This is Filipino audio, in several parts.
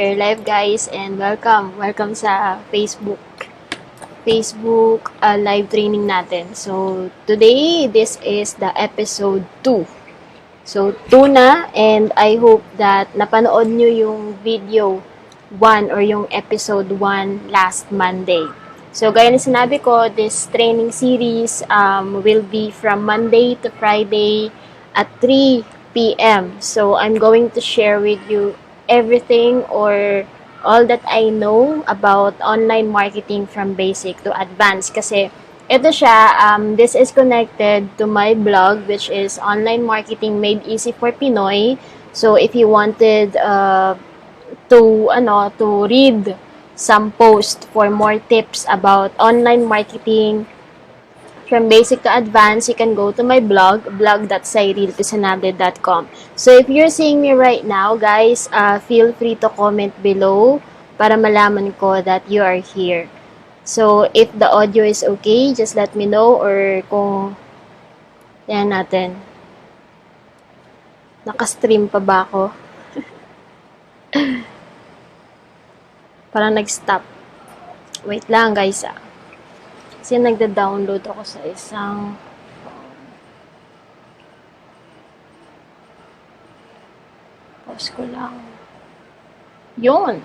share live guys and welcome sa Facebook live training natin. So today this is the episode 2. So 2 na, and I hope that napanood nyo yung video 1 or yung episode 1 last Monday. So gaya na sinabi ko, this training series will be from Monday to Friday at 3 p.m. So I'm going to share with you everything or all that I know about online marketing from basic to advanced. Kasi ito siya, this is connected to my blog, which is Online Marketing Made Easy for Pinoy. So if you wanted to read some post for more tips about online marketing from basic to advanced, you can go to my blog.cyrilpisanable.com. So if you're seeing me right now, guys, feel free to comment below para malaman ko that you are here. So if the audio is okay, just let me know, or kung yan natin. Naka-stream pa ba ako? Parang nag-stop. Wait lang guys Kasi nagda-download ako sa isang pause ko lang. Yun.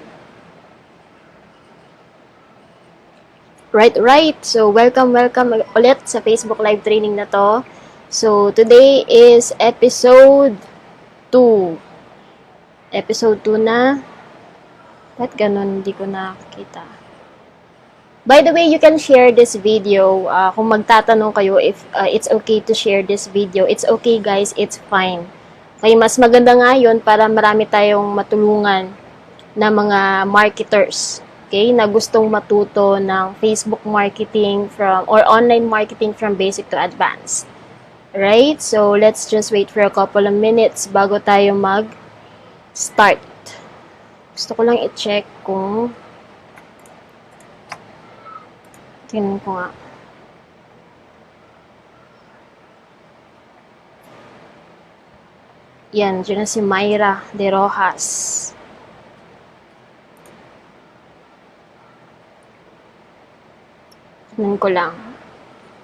Right. So, welcome ulit sa Facebook live training na to. So, today is episode 2. Episode 2 na. Ba't ganun? Hindi ko nakakita. By the way, you can share this video. Kung magtatanong kayo if it's okay to share this video, it's okay guys, it's fine. Okay, mas maganda nga yun para marami tayong matulungan na mga marketers. Okay, na gustong matuto ng Facebook marketing or online marketing from basic to advanced. Right? So, let's just wait for a couple of minutes bago tayo mag-start. Gusto ko lang i-check kung tingnan ko nga. Yan, dyan na si Mayra De Rojas. Tingnan ko lang.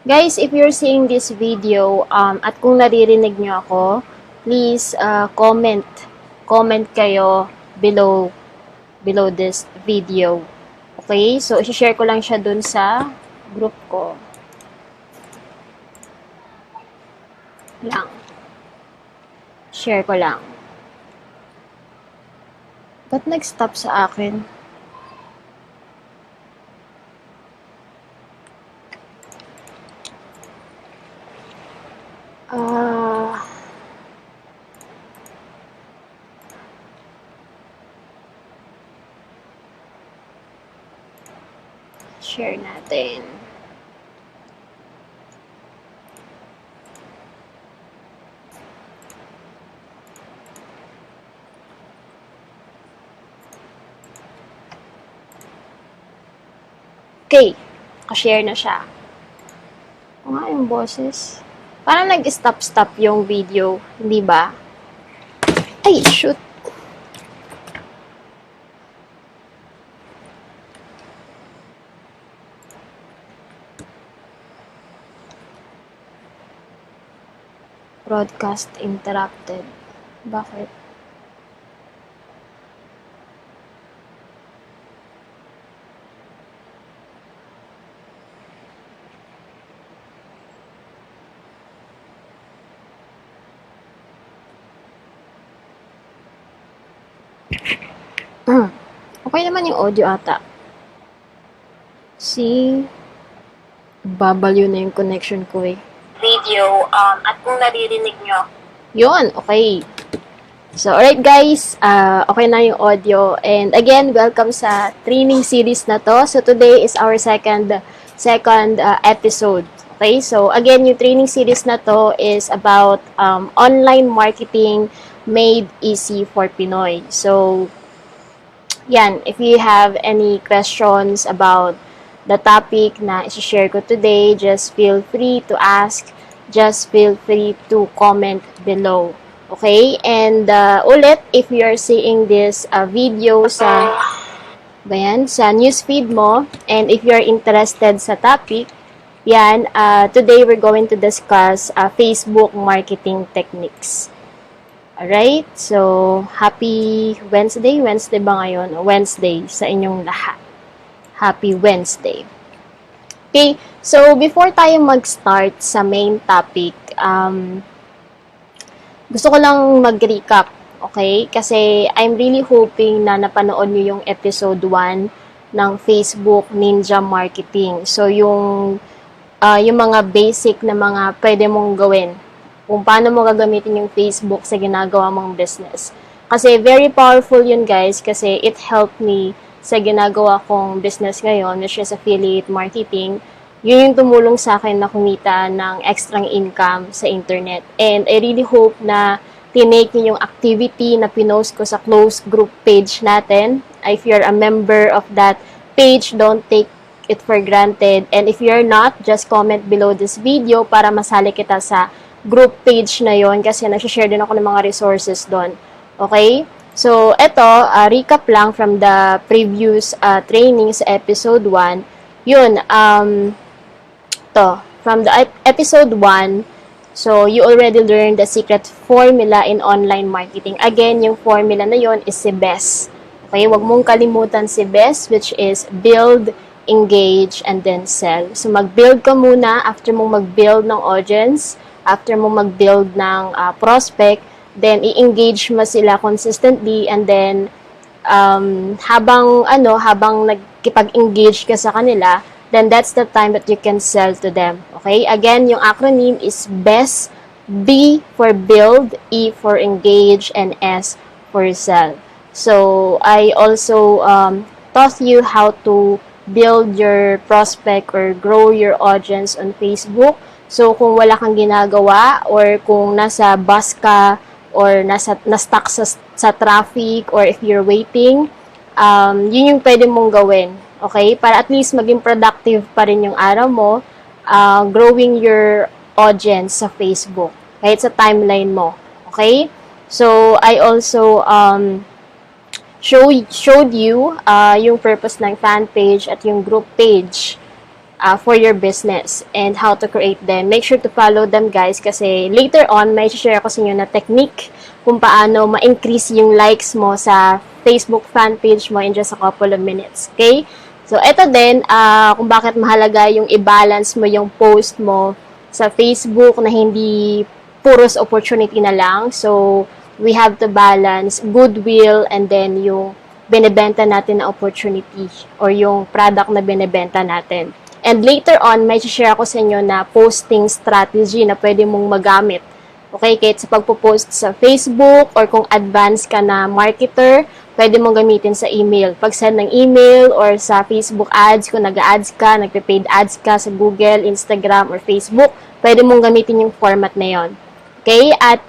Guys, if you're seeing this video, at kung naririnig nyo ako, please comment kayo below this video. Okay? So, i-share ko lang siya dun sa group ko. Lang. Share ko lang. Ba't nag-stop sa akin? Share natin. Okay. Ka-share na siya. O nga yung boses. Parang nag-stop yung video. Hindi ba? Ay, shoot. Broadcast interrupted. Bakit? Okay naman yung audio ata. Babaliw na yung connection ko video, at kung naririnig nyo. Yun, okay. So, alright guys, okay na yung audio. And again, welcome sa training series na to. So, today is our second episode. Okay, so again, yung training series na to is about online marketing made easy for Pinoy. So, yan, if you have any questions about the topic na i-share ko today, just feel free to ask. Just feel free to comment below. Okay? And ulit, if you're seeing this video sa sa newsfeed mo, and if you're interested sa topic, yan, today we're going to discuss Facebook marketing techniques. Alright? So, happy Wednesday. Wednesday ba ngayon? Wednesday sa inyong lahat. Happy Wednesday. Okay, so before tayo mag-start sa main topic, gusto ko lang mag-recap, okay? Kasi I'm really hoping na napanood nyo yung episode 1 ng Facebook Ninja Marketing. So, yung mga basic na mga pwede mong gawin kung paano mo gagamitin yung Facebook sa ginagawa mong business. Kasi very powerful yun, guys, kasi it helped me sa ginagawa kong business ngayon, which is affiliate marketing. Yun yung tumulong sa akin na kumita ng extra income sa internet. And I really hope na tinake niyo yung activity na pinost ko sa closed group page natin. If you're a member of that page, don't take it for granted. And if you're not, just comment below this video para masali kita sa group page na yon kasi nag-share din ako ng mga resources doon. Okay? So, eto, recap lang from the previous trainings episode 1. Yun, from the episode 1, so you already learned the secret formula in online marketing. Again, yung formula na yon is si BEST. Okay, wag mong kalimutan si BEST, which is build, engage, and then sell. So, mag-build ka muna after mong mag-build ng audience, after mong mag-build ng prospect, then i-engage mo sila consistently, and then habang nagkipag-engage ka sa kanila, then that's the time that you can sell to them. Okay? Again, yung acronym is BEST. B for build, E for engage, and S for sell. So, I also taught you how to build your prospect or grow your audience on Facebook. So, kung wala kang ginagawa or kung nasa bus ka or na-stuck sa traffic or if you're waiting, yun yung pwede mong gawin. Okay? Para at least maging productive pa rin yung araw mo, growing your audience sa Facebook. Kahit sa timeline mo. Okay? So, I also showed you yung purpose ng fan page at yung group page for your business and how to create them. Make sure to follow them, guys, kasi later on, may share ko sa inyo na technique kung paano ma-increase yung likes mo sa Facebook fan page mo in just a couple of minutes. Okay? So, eto din, kung bakit mahalaga yung i-balance mo yung post mo sa Facebook na hindi puros opportunity na lang. So, we have to balance goodwill and then yung binibenta natin na opportunity or yung product na binibenta natin. And later on, may share ako sa inyo na posting strategy na pwede mong magamit. Okay, kahit sa pagpo-post sa Facebook or kung advanced ka na marketer, pwede mong gamitin sa email. Pag-send ng email or sa Facebook ads, kung nag-ads ka, nagpe-paid ads ka sa Google, Instagram, or Facebook, pwede mong gamitin yung format na yon. Okay? At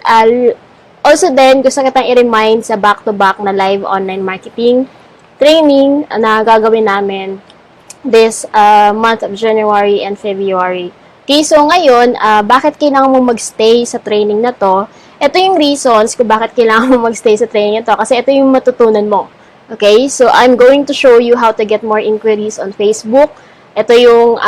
also then, gusto kitang i-remind sa back-to-back na live online marketing training na gagawin namin this month of January and February. Okay, so ngayon, bakit kailangan mo magstay sa training na to? Ito yung reasons kung bakit kailangan mo magstay sa training na to kasi ito yung matutunan mo. Okay, so I'm going to show you how to get more inquiries on Facebook. Ito yung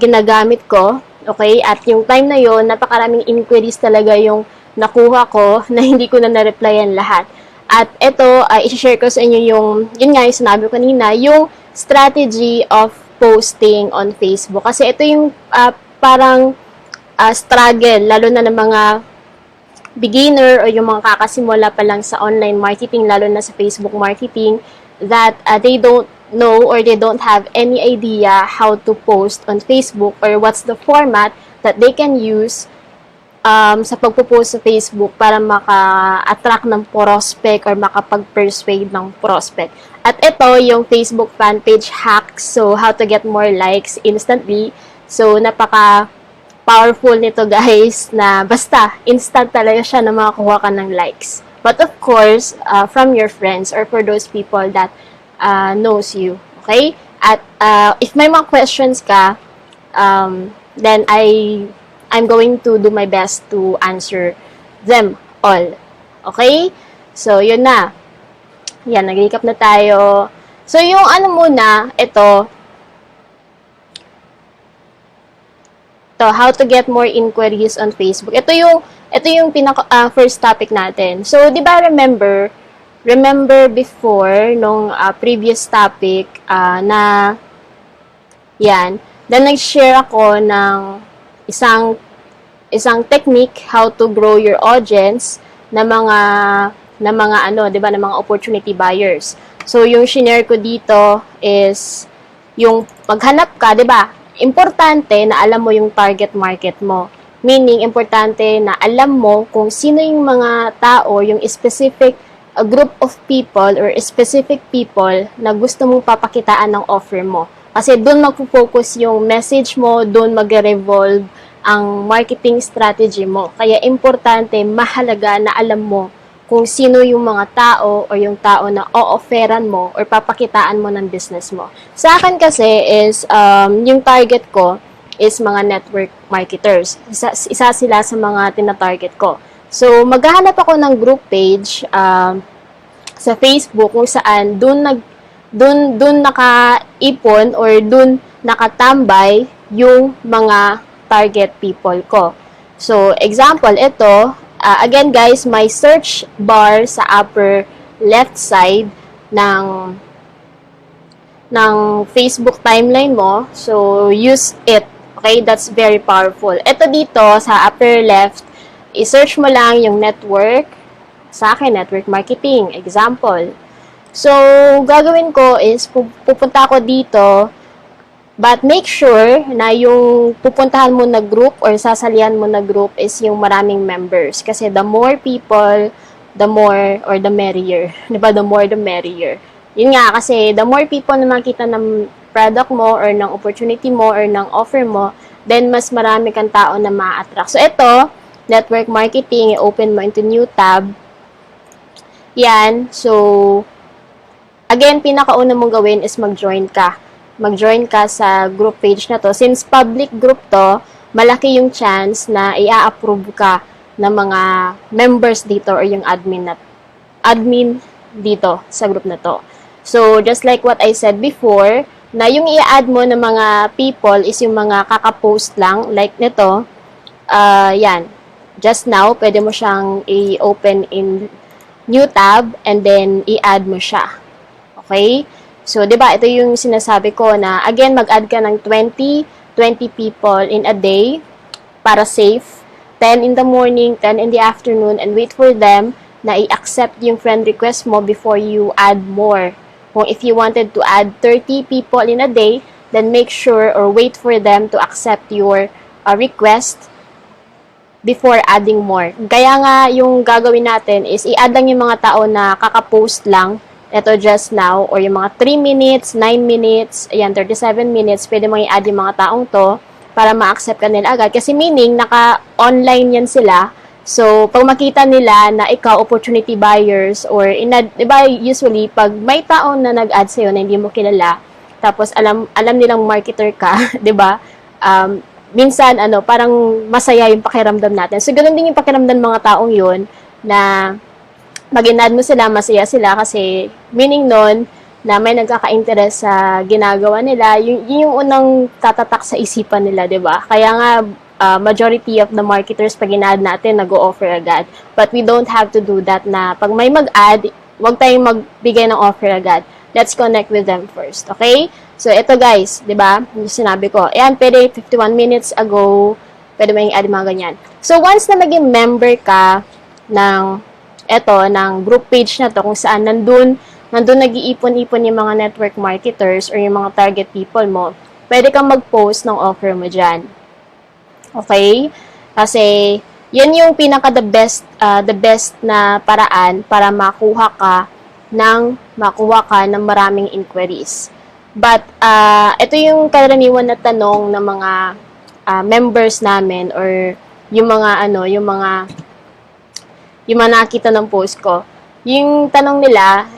ginagamit ko. Okay, at yung time na yon, napakaraming inquiries talaga yung nakuha ko na hindi ko na na-replyan lahat. At ito, i-share ko sa inyo yun nga yung sinabi ko kanina, yung strategy of posting on Facebook. Kasi ito yung parang struggle, lalo na ng mga beginner o yung mga kakasimula pa lang sa online marketing, lalo na sa Facebook marketing, that they don't know or they don't have any idea how to post on Facebook or what's the format that they can use sa pagpo-post sa Facebook para maka-attract ng prospect or makapag-persuade ng prospect. At ito yung Facebook fan page hacks, so how to get more likes instantly. So, napaka-powerful nito, guys, na basta, instant talaga siya na makakuha ka ng likes. But of course, from your friends or for those people that knows you. Okay? At if may mga questions ka, then I'm going to do my best to answer them. all. Okay? So, yun na. Yan, nag-recap na tayo. So, yung ano muna, ito, how to get more inquiries on Facebook. Ito yung first topic natin. So, di ba remember before, nung previous topic, na, yan, nag-share ako ng isang technique how to grow your audience na mga 'di ba, na mga opportunity buyers. So yung shinare ko dito is yung maghanap ka, 'di ba? Importante na alam mo yung target market mo. Meaning importante na alam mo kung sino yung mga tao, yung specific group of people or specific people na gusto mong papakitaan ng offer mo. Kasi doon magpo-focus yung message mo, doon mag-revolve ang marketing strategy mo. Kaya importante, mahalaga na alam mo kung sino yung mga tao o yung tao na o-offeran mo or papakitaan mo ng business mo. Sa akin kasi is, yung target ko is mga network marketers. Isa sila sa mga tina-target ko. So, maghahanap ako ng group page sa Facebook kung saan doon nakaipon or doon nakatambay yung mga target people ko. So, example, ito, again guys, my search bar sa upper left side ng Facebook timeline mo. So, use it. Okay, that's very powerful. Ito dito sa upper left, i-search mo lang yung network. Sa akin, network marketing. Example. So, gagawin ko is, pupunta ako dito, but make sure na yung pupuntahan mo na group or sasalihan mo na group is yung maraming members. Kasi the more people, the more or the merrier. Diba? The more, the merrier. Yun nga, kasi the more people na makita ng product mo or ng opportunity mo or ng offer mo, then mas marami kang tao na ma-attract. So, ito, network marketing, i-open mo into new tab. Yan. So, again, pinakauna mong gawin is mag-join ka. Mag-join ka sa group page na to. Since public group to, malaki yung chance na i-approve ka ng mga members dito or yung admin dito sa group na to. So, just like what I said before, na yung i-add mo ng mga people is yung mga kaka-post lang, like nito. Yan. Just now, pwede mo siyang i-open in new tab and then i-add mo siya. Okay? So, 'di ba, ito yung sinasabi ko na again mag-add ka ng 20 people in a day para safe, 10 in the morning, 10 in the afternoon, and wait for them na i-accept yung friend request mo before you add more. Kung if you wanted to add 30 people in a day, then make sure or wait for them to accept your request before adding more. Kaya nga, yung gagawin natin is i-add lang yung mga tao na kaka-post lang, ito just now, or yung mga 3 minutes, 9 minutes, ayan, 37 minutes, pwede mo i-add yung mga taong to para ma-accept ka nila agad. Kasi meaning, naka-online yan sila. So, pag makita nila na ikaw, opportunity buyers, or, diba, usually, pag may taong na nag-add sa'yo na hindi mo kilala, tapos alam nilang marketer ka, diba, minsan, parang masaya yung pakiramdam natin. So, ganun din yung pakiramdam ng mga taong yun, na mag-inad mo sila, masaya sila, kasi meaning nun, na may nagkaka-interest sa ginagawa nila, yung unang tatatak sa isipan nila, diba? Kaya nga, majority of the marketers, pag in-add natin, nag-o-offer agad. But we don't have to do that na, pag may mag-add, wag tayong magbigay ng offer agad. Let's connect with them first, okay? So, ito guys, di ba? Yung sinabi ko. Ayan, pwede 51 minutes ago, pwede mo yung add mga ganyan. So, once na maging member ka ng group page na to, kung saan nandun nag-iipon-ipon yung mga network marketers or yung mga target people mo, pwede kang mag-post ng offer mo dyan. Okay? Kasi, yan yung the best na paraan para makuha ka ng maraming inquiries. But, ito yung karaniwan na tanong ng mga members namin or yung mga nakita ng post ko. Yung tanong nila,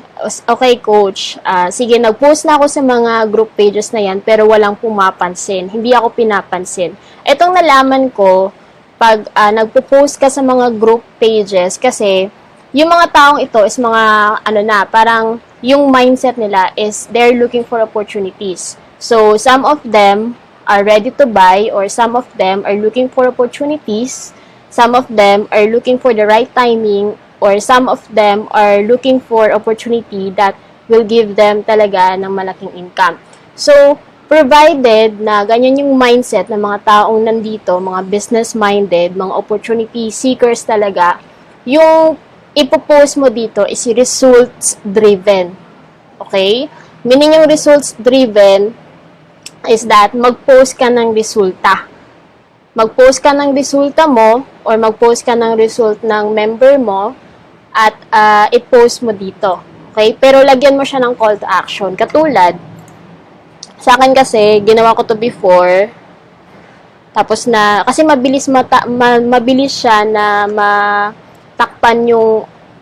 okay coach, sige, nag-post na ako sa mga group pages na yan pero walang pumapansin. Hindi ako pinapansin. Itong nalaman ko pag nagpo-post ka sa mga group pages, kasi yung mga taong ito is mga parang yung mindset nila is they're looking for opportunities. So some of them are ready to buy, or some of them are looking for opportunities, some of them are looking for the right timing, or some of them are looking for opportunity that will give them talaga ng malaking income. So provided na ganyan yung mindset ng mga taong nandito, mga business-minded, mga opportunity seekers talaga, yung ipopost mo dito is results-driven. Okay? Meaning yung results-driven is that mag-post ka ng resulta. Mag-post ka ng resulta mo or mag-post ka ng result ng member mo at i-post mo dito. Okay? Pero lagyan mo siya ng call to action. Katulad, sa akin kasi, ginawa ko to before. Tapos kasi mabilis siya na matakpan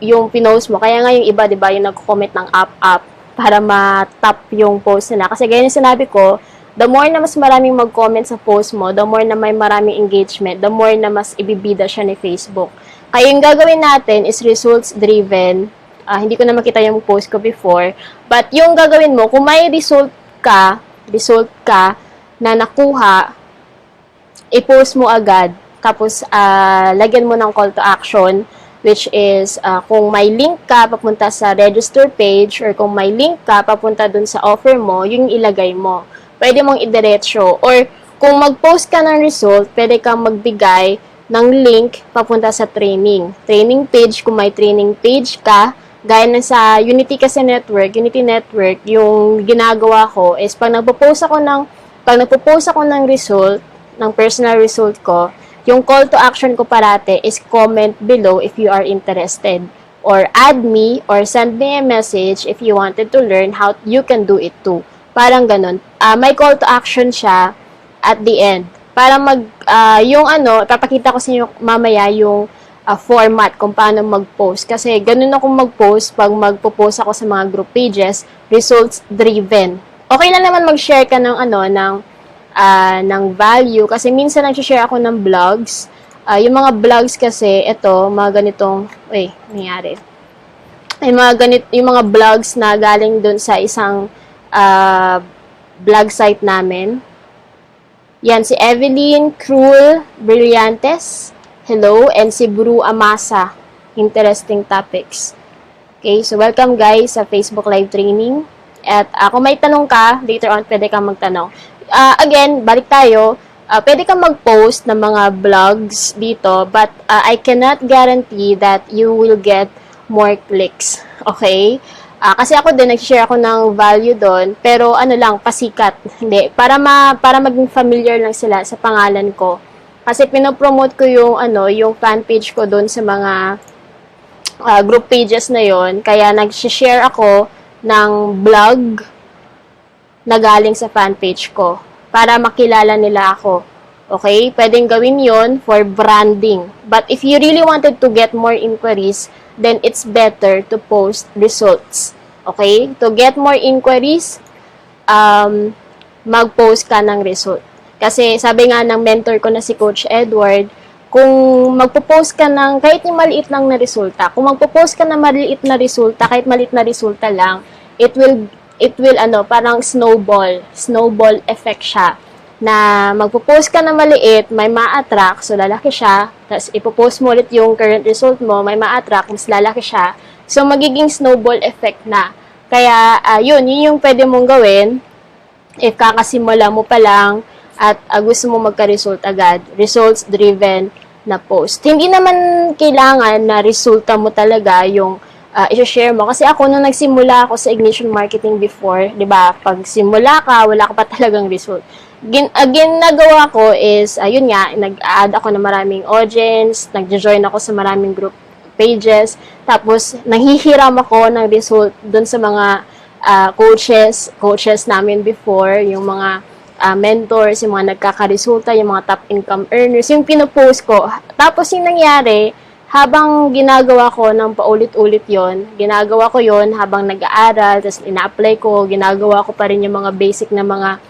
yung pinost mo. Kaya nga yung iba, di ba, yung nagko-comment ng up para matap yung post nila. Kasi ganyan yung sinabi ko, the more na mas maraming mag-comment sa post mo, the more na may maraming engagement, the more na mas ibibida siya ni Facebook. Kaya yung gagawin natin is results-driven. Hindi ko na makita yung post ko before. But yung gagawin mo, kung may result ka na nakuha, i-post mo agad. Tapos, lagyan mo ng call to action, which is, kung may link ka papunta sa register page, or kung may link ka papunta dun sa offer mo, yung ilagay mo. Pwede mong idiretso. Or, kung mag-post ka ng result, pwede kang magbigay ng link papunta sa training. Training page, kung may training page ka, gaya na sa Unity Network, yung ginagawa ko is pag nagpo-post ako ng result, ng personal result ko, yung call to action ko parate is comment below if you are interested, or add me or send me a message if you wanted to learn how you can do it too. Parang ganun. May call to action siya at the end. Para ipapakita ko sa inyo mamaya yung format kung paano mag-post. Kasi ganun ako mag-post pag magpo-post ako sa mga group pages, results-driven. Okay lang naman mag-share ka ng value. Kasi minsan nag-share ako ng vlogs. Yung mga vlogs kasi, mga ganitong, nangyari. Yung mga vlogs na galing dun sa isang vlog site namin. Yan, si Evelyn Cruel Brillantes. Hello, and si Bru Amasa. Interesting topics. Okay, so welcome guys sa Facebook Live Training. At kung may tanong ka, later on pwede kang magtanong. Again, balik tayo. Pwede kang mag-post ng mga vlogs dito, but I cannot guarantee that you will get more clicks. Okay? Kasi ako din, nag-share ako ng value doon, pero pasikat. Hindi, para maging familiar lang sila sa pangalan ko. Kasi pinopromote ko yung fan page ko doon sa mga group pages na yon. Kaya nag-share ako ng blog na galing sa fan page ko para makilala nila ako. Okay? Pwedeng gawin yon for branding. But if you really wanted to get more inquiries, then it's better to post results. Okay? To get more inquiries, mag-post ka ng result. Kasi sabi nga ng mentor ko na si Coach Edward, kung magpo-post ka ng kahit yung maliit lang na resulta, kung magpo-post ka ng maliit na resulta, kahit maliit na resulta lang, it will parang snowball effect siya. Na magpo-post ka ng maliit, may ma-attract, so lalaki siya, tapos ipo-post mo ulit yung current result mo, may ma-attract, mas lalaki siya. So magiging snowball effect na. Kaya yun yung pwede mong gawin if kakasimula mo pa lang at gusto mo magka-result agad. Results-driven na post. Hindi naman kailangan na resulta mo talaga yung i-share mo. Kasi ako, nung nagsimula ako sa Ignition Marketing before, di ba, pag simula ka, wala ka pa talagang result. Ginagawa ko is, ayun nga, nag-add ako ng maraming audience, nag-join ako sa maraming group pages, tapos nanghihiram ako ng result dun sa mga coaches namin before, yung mga mentors, yung mga nagkakaresulta, yung mga top income earners, yung pinopost ko. Tapos yung nangyari, habang ginagawa ko ng paulit-ulit yon, ginagawa ko yon habang nag-aaral, tapos ina-apply ko, ginagawa ko pa rin yung mga basic na mga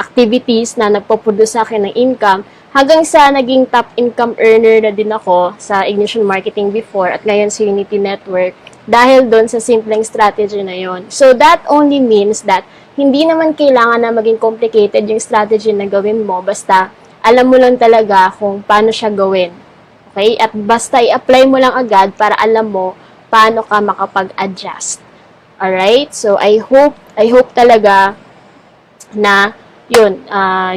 activities na nagpo-produce sa akin ng income. hanggang sa naging top income earner na din ako sa Ignition Marketing before at ngayon sa Unity Network dahil doon sa simpleng strategy na yon. So that only means that hindi naman kailangan na maging complicated yung strategy na gawin mo, basta alam mo lang talaga kung paano siya gawin. Okay? At basta i-apply mo lang agad para alam mo paano ka makapag-adjust. Alright? So I hope talaga na yun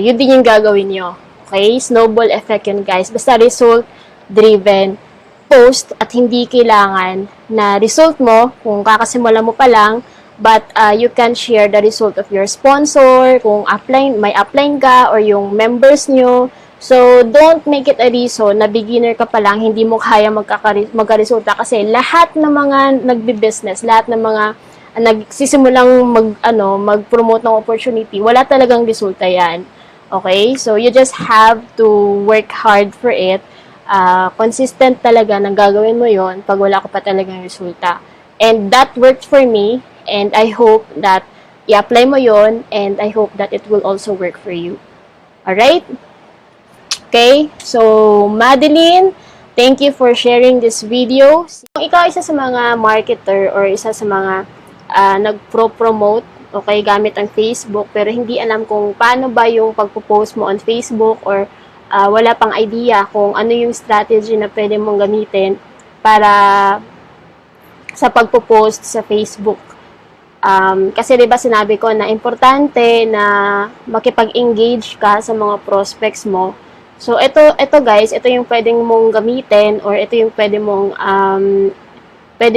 din yung gagawin nyo. Okay? Snowball effect yun, guys. Basta result-driven post at hindi kailangan na result mo, kung kakasimula mo pa lang, but you can share the result of your sponsor, kung may upline ka, or yung members nyo. So, don't make it a reason na beginner ka pa lang, hindi mo kaya magkaresulta kasi lahat ng mga nagbi-business, lahat ng mga nagsisimulang mag-promote ng opportunity, wala talagang resulta yan. Okay? So, you just have to work hard for it. Consistent talaga nang gagawin mo yon pag wala ka pa talagang resulta. And that worked for me, and I hope that i-apply mo yon, and I hope that it will also work for you. Alright? Okay? So, Madeline, thank you for sharing this video. Kung ikaw isa sa mga marketer or isa sa mga nagpro-promote, okay, gamit ang Facebook, pero hindi alam kung paano ba yung pagpo-post mo on Facebook or wala pang idea kung ano yung strategy na pwede mong gamitin para sa pagpo-post sa Facebook. Kasi diba sinabi ko na importante na makipag-engage ka sa mga prospects mo. So, ito guys, ito yung pwedeng mong gamitin or ito yung pwede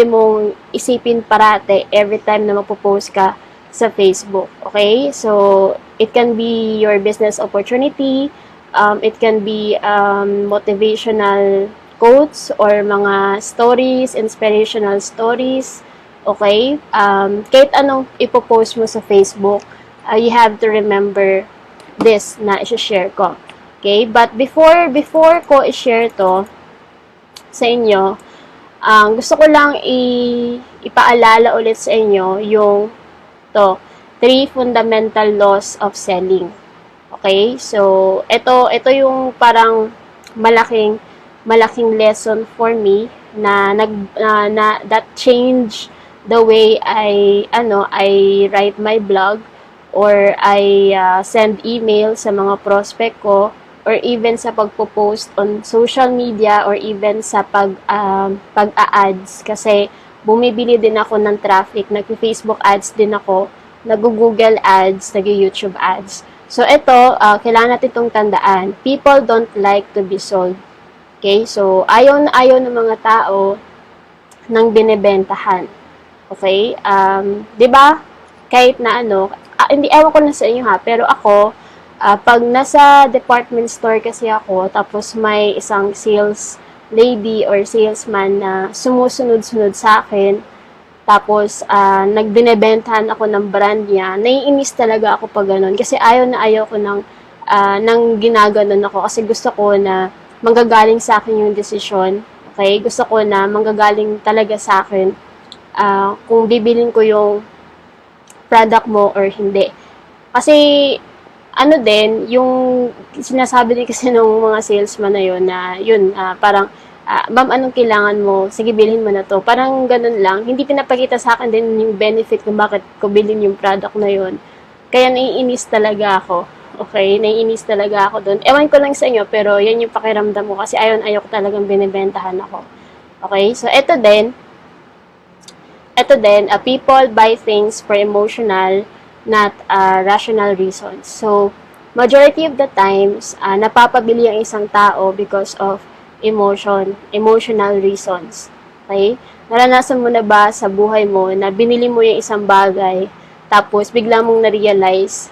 mong isipin parate every time na magpo-post ka sa Facebook. Okay? So, it can be your business opportunity, it can be motivational quotes or mga stories, inspirational stories. Okay? Kahit anong ipopost mo sa Facebook, you have to remember this na i-share ko. Okay? But before ko i-share to sa inyo, gusto ko lang ipaalala ulit sa inyo yung 3 fundamental laws of selling. Okay? So, ito yung parang malaking lesson for me na that changed the way I write my blog or I send email sa mga prospect ko or even sa pagpo-post on social media or even sa pag-a-ads kasi bumibili din ako ng traffic, nag-Facebook ads din ako, nag-Google ads, nag-YouTube ads. So ito, kailangan natin itong tandaan. People don't like to be sold. Okay? So ayaw ng mga tao ng binebentahan. Okay? 'Di ba? Kahit na hindi ewan ko na sa inyo ha, pero ako pag nasa department store kasi ako, tapos may isang sales lady or salesman na sumusunod-sunod sa akin, tapos nagbinebentahan ako ng brand niya, naiinis talaga ako pag ganun. Kasi ayaw ko ng ginaganon ako. Kasi gusto ko na manggagaling sa akin yung desisyon. Okay? Gusto ko na manggagaling talaga sa akin kung bibilin ko yung product mo or hindi. Kasi yung sinasabi din kasi ng mga salesman na yun, parang, ma'am, anong kailangan mo? Sige, bilhin mo na to. Parang ganun lang. Hindi pinapakita sa akin din yung benefit kung bakit ko bilhin yung product na yun. Kaya naiinis talaga ako. Okay? Naiinis talaga ako doon. Ewan ko lang sa inyo, pero yan yung pakiramdam ko kasi ayaw ko talagang binibentahan ako. Okay? So, ito din, people buy things for emotional not rational reasons. So, majority of the times, napapabili ang isang tao because of emotional reasons. Okay? Naranasan mo na ba sa buhay mo na binili mo yung isang bagay, tapos bigla mong na-realize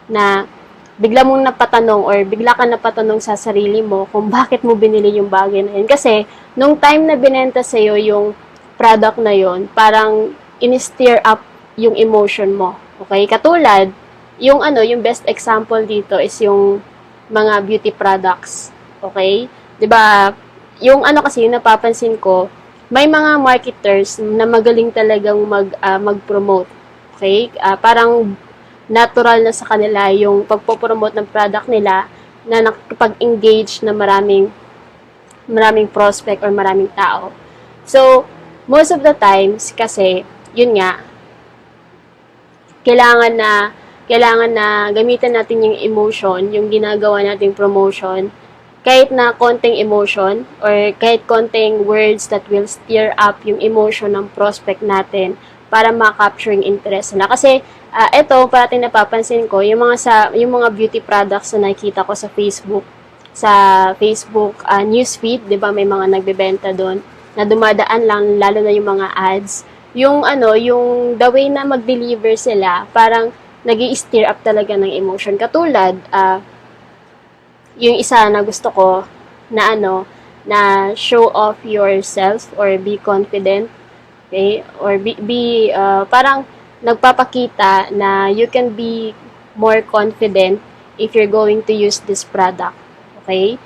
na bigla mong napatanong or bigla ka napatanong sa sarili mo kung bakit mo binili yung bagay na yun. Kasi, nung time na binenta sa'yo yung product na yun, parang in-stir up yung emotion mo. Okay? Katulad, yung best example dito is yung mga beauty products. Okay? 'Di ba? Yung kasi yung napapansin ko, may mga marketers na magaling talagang mag-promote. Okay? Parang natural na sa kanila yung pagpo-promote ng product nila na nakikipag-engage na maraming prospect or maraming tao. So, most of the times kasi, yun nga, kailangan na gamitin natin yung emotion, yung ginagawa nating promotion, kahit na konting emotion or kahit konting words that will stir up yung emotion ng prospect natin para ma-capture yung interest nila. Kasi ito parating napapansin ko yung mga beauty products na nakikita ko sa Facebook newsfeed, 'di ba, may mga nagbebenta doon na dumadaan lang, lalo na yung mga ads. Yung the way na mag-deliver sila, parang nag-i-stir up talaga ng emotion. Katulad yung isa na gusto ko na na show off yourself or be confident, okay? Or parang nagpapakita na you can be more confident if you're going to use this product, okay?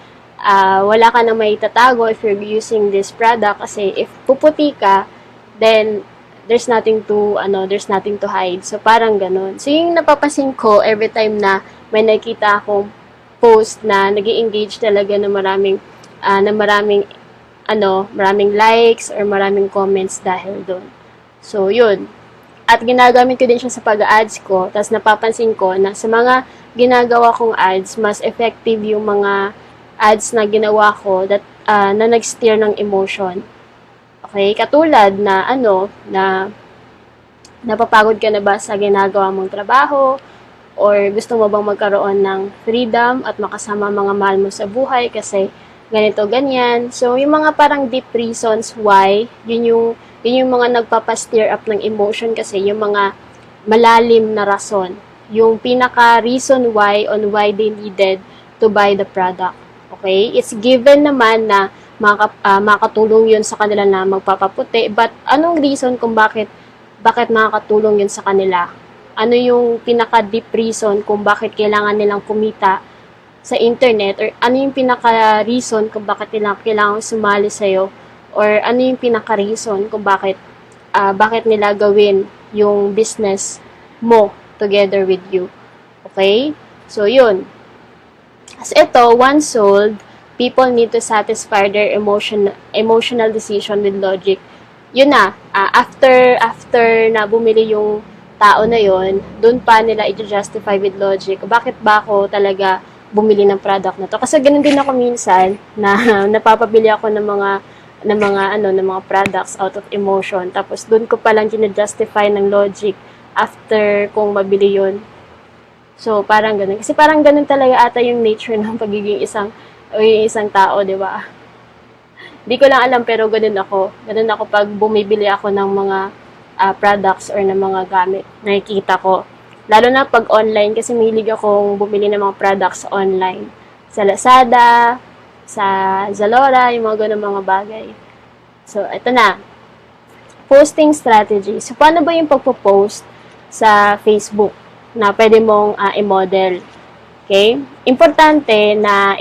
Wala ka na may tatago if you're using this product kasi if puputi ka, then there's nothing to hide. So parang ganun. So yung napapansin ko every time na may nakita akong post na nag-i-engage talaga na maraming likes or maraming comments dahil doon. So, yun. At ginagamit ko din siya sa pag-ads ko. Tapos napapansin ko na sa mga ginagawa kong ads, mas effective yung mga ads na ginawa ko na nag-steer ng emotion. Okay? Katulad na na napapagod ka na ba sa ginagawa mong trabaho? Or gusto mo bang magkaroon ng freedom at makasama mga mahal mo sa buhay kasi ganito, ganyan. So, yung mga parang deep reasons why, yun yung mga nagpapa-stir up ng emotion kasi yung mga malalim na rason. Yung pinaka-reason why on why they needed to buy the product. Okay? It's given naman na makakatulong yun sa kanila na magpapaputi. But, anong reason kung bakit makakatulong yun sa kanila? Ano yung pinaka-deep reason kung bakit kailangan nilang kumita sa internet, or ano yung pinaka-reason kung bakit kailangan sumali sa'yo, or ano yung pinaka-reason kung bakit nila gawin yung business mo together with you. Okay? So, yun. As ito, once sold, people need to satisfy their emotional decision with logic. Yun na, after na bumili yung tao na yon, doon pa nila i-justify with logic. Bakit ba ako talaga bumili ng product na to? Kasi ganun din ako minsan na napapabili ako ng mga products out of emotion. Tapos doon ko pa lang gina-justify ng logic after kong mabili yon. So parang ganun. Kasi parang ganun talaga ata yung nature ng pagiging isang tao, di ba? Di ko lang alam pero ganun ako. Ganun ako pag bumibili ako ng mga products or ng mga gamit na nakikita ko. Lalo na pag online kasi mahilig akong bumili ng mga products online. Sa Lazada, sa Zalora, yung mga ganun mga bagay. So, ito na. Posting strategy. So, paano ba yung pagpo-post sa Facebook na pwede mong i-model? Okay? Importante na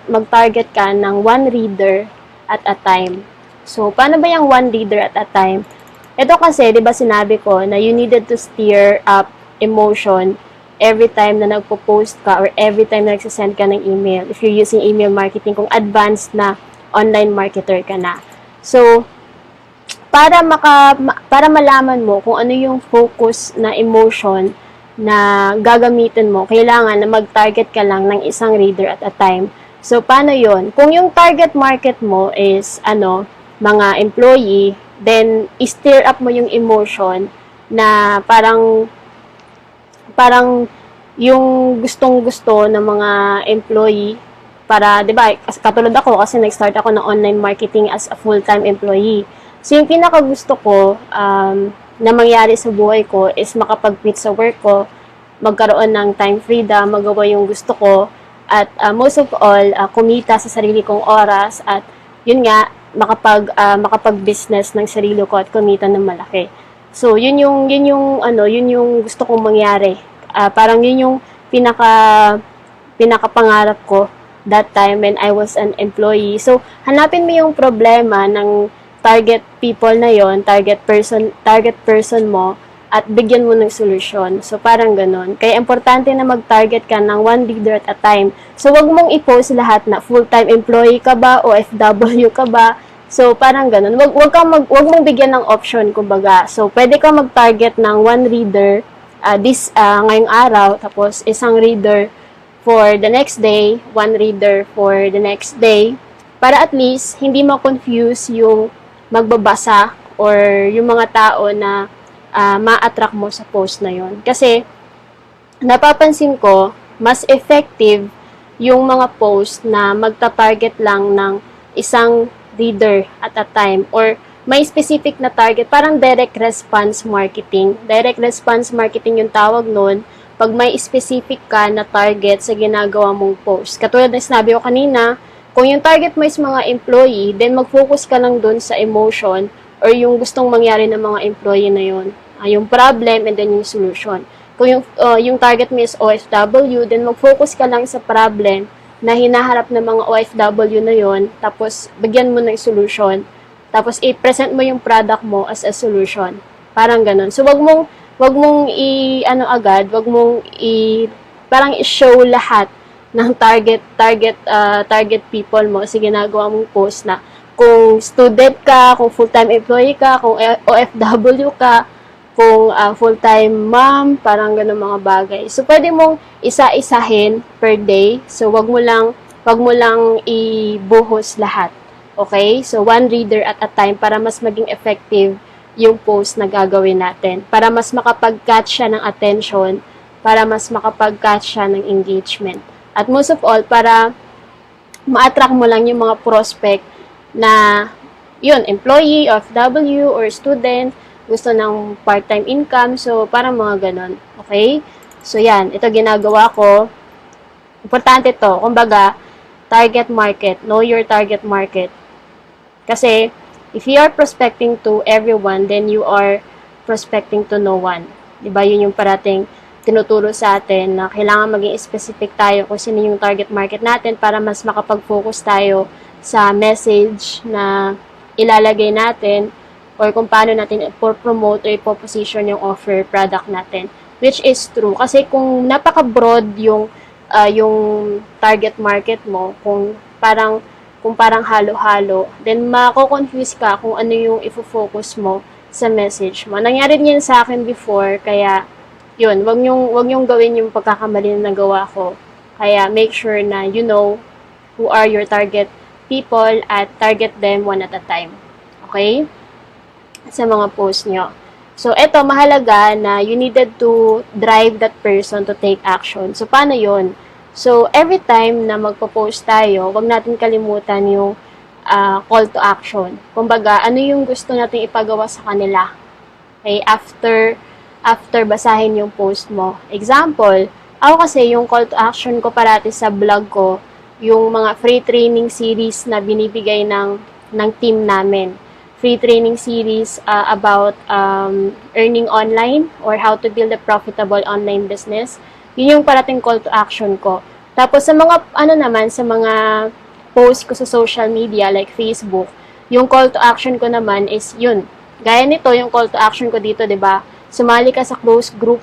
mag-target ka ng one reader at a time. So, paano ba yung one reader at a time? Ito kasi, di ba sinabi ko na you needed to stir up emotion every time na nagpo-post ka or every time na nagsasend ka ng email. If you're using email marketing, kung advanced na online marketer ka na. So, para malaman mo kung ano yung focus na emotion na gagamitin mo, kailangan na mag-target ka lang ng isang reader at a time. So, paano yon? Kung yung target market mo is, mga employee, then, i-stir up mo yung emotion na parang yung gustong-gusto ng mga employee para, di ba, katulad ako kasi nag-start ako ng online marketing as a full-time employee. So, yung pinaka-gusto ko na mangyari sa buhay ko is makapag-quit sa work ko, magkaroon ng time freedom, magawa yung gusto ko, at most of all, kumita sa sarili kong oras, at yun nga, makapag-business ng sarili ko at kumita ng malaki. So, yun yung gusto kong mangyari. Parang yun yung pinaka-pangarap ko that time when I was an employee. So, hanapin mo yung problema ng target people na yon, target person mo, at bigyan mo ng solusyon. So, parang ganun. Kaya, importante na mag-target ka ng one leader at a time. So, wag mong i-post lahat na full-time employee ka ba, o OFW ka ba. So, parang ganun. Wag mong bigyan ng option, kumbaga. So, pwede ka mag-target ng one reader ngayong araw, tapos isang reader for the next day, one reader for the next day, para at least hindi ma-confuse yung magbabasa or yung mga tao na ma-attract mo sa post na yon. Kasi, napapansin ko, mas effective yung mga post na magta-target lang ng isang reader at a time or may specific na target, parang direct response marketing. Direct response marketing yung tawag nun pag may specific ka na target sa ginagawa mong post. Katulad na sinabi ko kanina, kung yung target mo is mga employee, then mag-focus ka lang dun sa emotion or yung gustong mangyari ng mga employee na yun. Yung problem and then yung solution. Kung yung target mo is OFW, then mag-focus ka lang sa problem na hinaharap ng mga OFW na yon, tapos bigyan mo ng solution, tapos i-present mo yung product mo as a solution. Parang ganun. So, wag mong parang i-show lahat ng target people mo sa ginagawa mong post na kung student ka, kung full-time employee ka, kung OFW ka, kung full-time mom, parang ganun mga bagay. So, pwede mong isa-isahin per day. So, wag mo lang ibuhos lahat. Okay? So, one reader at a time para mas maging effective yung post na gagawin natin. Para mas makapag-catch siya ng attention, para mas makapag-catch siya ng engagement. At most of all, para ma-attract mo lang yung mga prospect na, yun, employee, OFW, or student, gusto ng part-time income. So, parang mga ganon. Okay? So, yan. Ito ginagawa ko. Importante to. Kumbaga, target market. Know your target market. Kasi, if you are prospecting to everyone, then you are prospecting to no one. Diba? Yun yung parating tinuturo sa atin na kailangan maging specific tayo kung sino yung target market natin para mas makapag-focus tayo sa message na ilalagay natin or kung paano natin i-promote or i-position yung offer product natin. Which is true. Kasi kung napaka-broad yung target market mo, kung parang halo-halo, then mako-confuse ka kung ano yung ifo-focus mo sa message mo. Nangyari din yan sa akin before, kaya yun, wag nyong gawin yung pagkakamali na nagawa ko. Kaya make sure na you know who are your target people at target them one at a time. Okay? Sa mga post nyo. So, eto, mahalaga na you needed to drive that person to take action. So, paano yun? So, every time na magpo-post tayo, wag natin kalimutan yung call to action. Kumbaga, ano yung gusto natin ipagawa sa kanila? Okay? After basahin yung post mo. Example, ako kasi yung call to action ko parati sa blog ko, yung mga free training series na binibigay ng team namin. Free training series about earning online or how to build a profitable online business. Yun yung parating call to action ko. Tapos sa mga, sa mga post ko sa social media like Facebook, yung call to action ko naman is yun. Gaya nito, yung call to action ko dito, 'di ba? Sumali ka sa closed group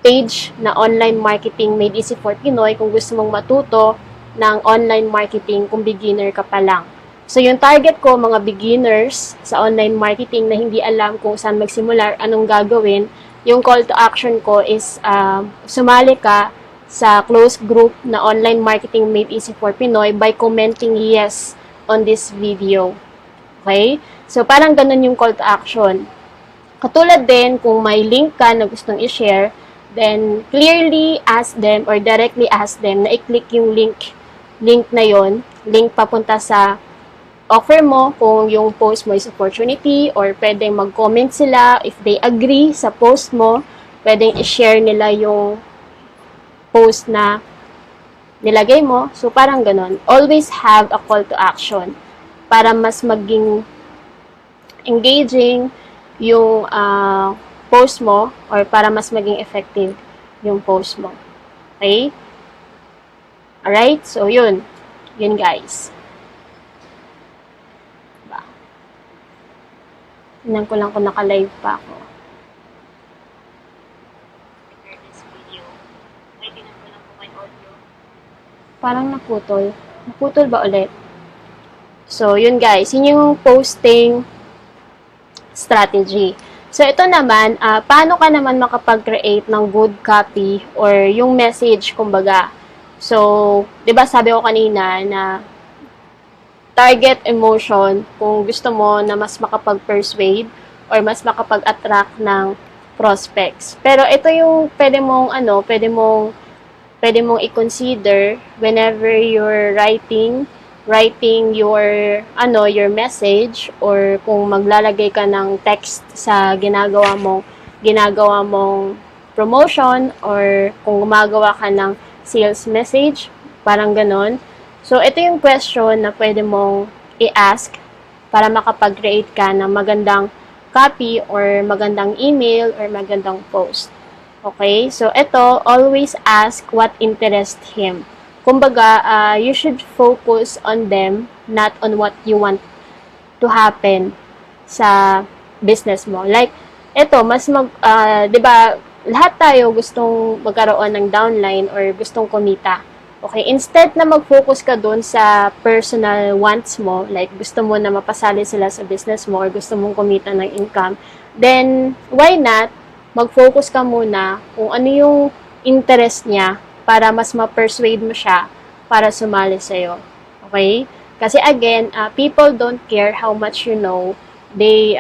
page na online marketing made easy for Pinoy kung gusto mong matuto ng online marketing kung beginner ka pa lang. So, yung target ko, mga beginners sa online marketing na hindi alam kung saan magsimula, anong gagawin, yung call to action ko is sumali ka sa closed group na online marketing made easy for Pinoy by commenting yes on this video. Okay? So, parang ganun yung call to action. Katulad din, kung may link ka na gustong i-share, then clearly ask them or directly ask them na i-click yung link na yon, link papunta sa offer mo, kung yung post mo is opportunity, or pwedeng mag-comment sila if they agree sa post mo, pwedeng i-share nila yung post na nilagay mo. So, parang ganun. Always have a call to action para mas maging engaging yung post mo or para mas maging effective yung post mo. Okay? Alright? So, yun. Yun, guys. Tingnan ko lang kung naka-live pa ako. Parang naputol. Naputol ba ulit? So, yun guys. Yun yung posting strategy. So, ito naman, paano ka naman makapag-create ng good copy or yung message, kumbaga. So, di ba sabi ko kanina na target emotion, kung gusto mo na mas makapag-persuade or mas makapag-attract ng prospects. Pero ito yung pwede mong i-consider whenever you're writing your message, or kung maglalagay ka ng text sa ginagawa mong promotion, or kung gumagawa ka ng sales message, parang ganon. So, ito yung question na pwede mong i-ask para makapag-create ka ng magandang copy or magandang email or magandang post. Okay? So, ito, always ask what interests him. Kumbaga, you should focus on them, not on what you want to happen sa business mo. Like, ito, di ba, lahat tayo gustong magkaroon ng downline or gustong kumita. Okay, instead na mag-focus ka dun sa personal wants mo, like gusto mo na mapasali sila sa business mo or gusto mong kumita ng income, then why not mag-focus ka muna kung ano yung interest niya para mas ma-persuade mo siya para sumali sa'yo. Okay? Kasi again, people don't care how much you know. They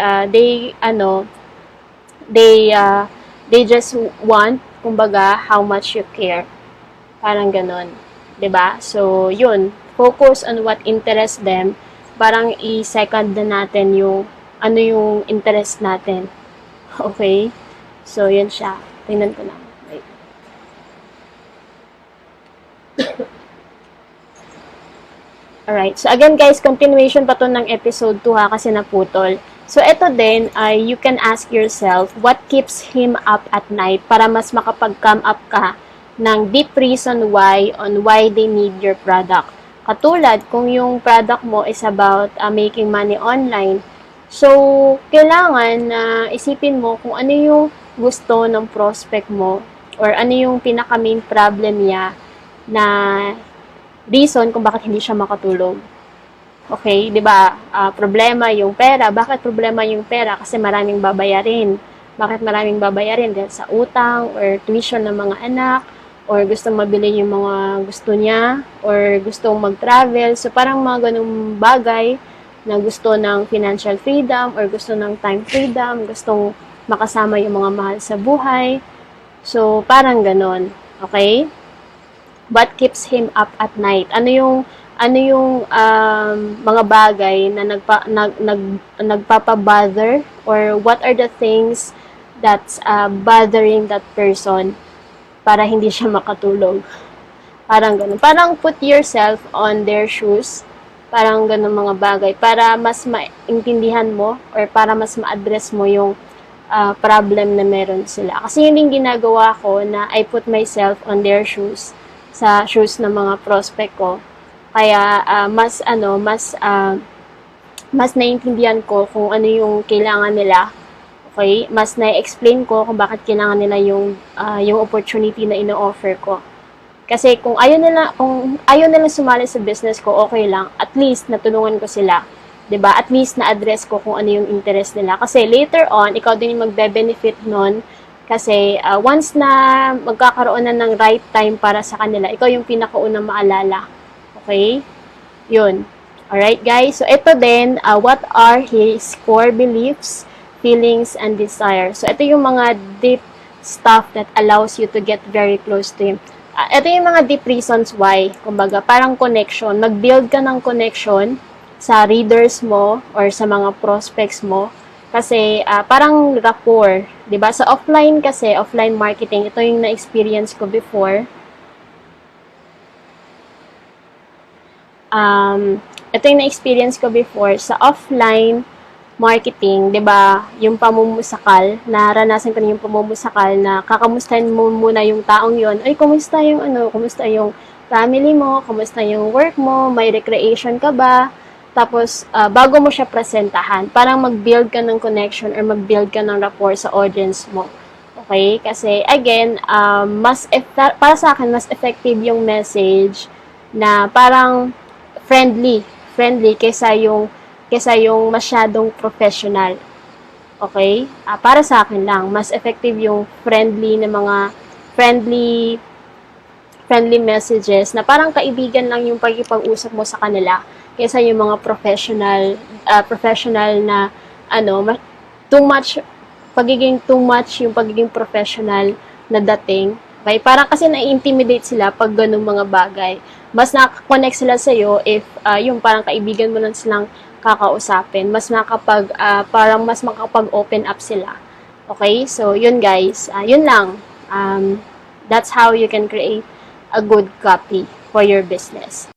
just want, kumbaga, how much you care. Parang ganon. 'Di ba? So, yun. Focus on what interests them. Parang i-second na natin yung ano yung interest natin. Okay? So, yun siya. Tingnan ko lang. Wait. Alright. So, again guys, continuation pa to ng episode 2 ha, kasi naputol. So, ito din, you can ask yourself, what keeps him up at night para mas makapag-come up ka ng deep reason why on why they need your product. Katulad, kung yung product mo is about making money online, so, kailangan na isipin mo kung ano yung gusto ng prospect mo or ano yung pinaka-main problem niya na reason kung bakit hindi siya makatulog. Okay, di ba? Problema yung pera. Bakit problema yung pera? Kasi maraming babayarin. Bakit maraming babayarin? Dahil sa utang or tuition ng mga anak, or gusto mabili yung mga gusto niya, or gustong mag-travel. So, parang mga ganung bagay na gusto ng financial freedom, or gusto ng time freedom, gustong makasama yung mga mahal sa buhay. So, parang ganon. Okay? What keeps him up at night? Ano yung mga bagay na nagpapabother, or what are the things that's bothering that person para hindi siya makatulog. Parang ganun. Parang put yourself on their shoes. Parang ganun mga bagay. Para mas maintindihan mo or para mas ma-address mo yung problem na meron sila. Kasi yun yung ginagawa ko na I put myself on their shoes. Sa shoes ng mga prospect ko. Kaya mas naiintindihan ko kung ano yung kailangan nila. Okay, mas na-explain ko kung bakit kailangan nila yung opportunity na ino-offer ko. Kasi kung ayaw nila sumali sa business ko, okay lang. At least natulungan ko sila, 'di ba? At least na-address ko kung ano yung interest nila. Kasi later on, ikaw din yung magbe-benefit nun. Kasi once na magkakaroon na ng right time para sa kanila, ikaw yung pinakaunang maalala. Okay? Yun. Alright guys, so ito din, what are his core beliefs, feelings, and desires. So, ito yung mga deep stuff that allows you to get very close to him. Ito yung mga deep reasons why. Kumbaga, parang connection. Mag-build ka ng connection sa readers mo or sa mga prospects mo. Kasi, parang rapport. Diba? Sa offline kasi, offline marketing, ito yung na-experience ko before. Ito yung na-experience ko before. Sa offline marketing, 'di ba? Yung pamumusakal, naranasan ko na yung pamumusakal na kakamustahin mo muna yung taong 'yon. Ay, kumusta yung family mo, kumusta yung work mo, may recreation ka ba? Tapos bago mo siya presentahan, parang mag-build ka ng connection or mag-build ka ng rapport sa audience mo. Okay? Kasi again, para sa akin mas effective yung message na parang friendly kaysa yung masyadong professional. Okay? Para sa akin lang, mas effective yung friendly friendly messages na parang kaibigan lang yung pagkipag-usap mo sa kanila kaysa yung mga professional na too much yung pagiging professional na dating. Okay? Parang kasi na-intimidate sila pag ganung mga bagay. Mas nakaka-connect sila sa iyo if yung parang kaibigan mo lang silang kakausapin. Parang mas makapag-open up sila. Okay? So, yun guys. Yun lang. That's how you can create a good copy for your business.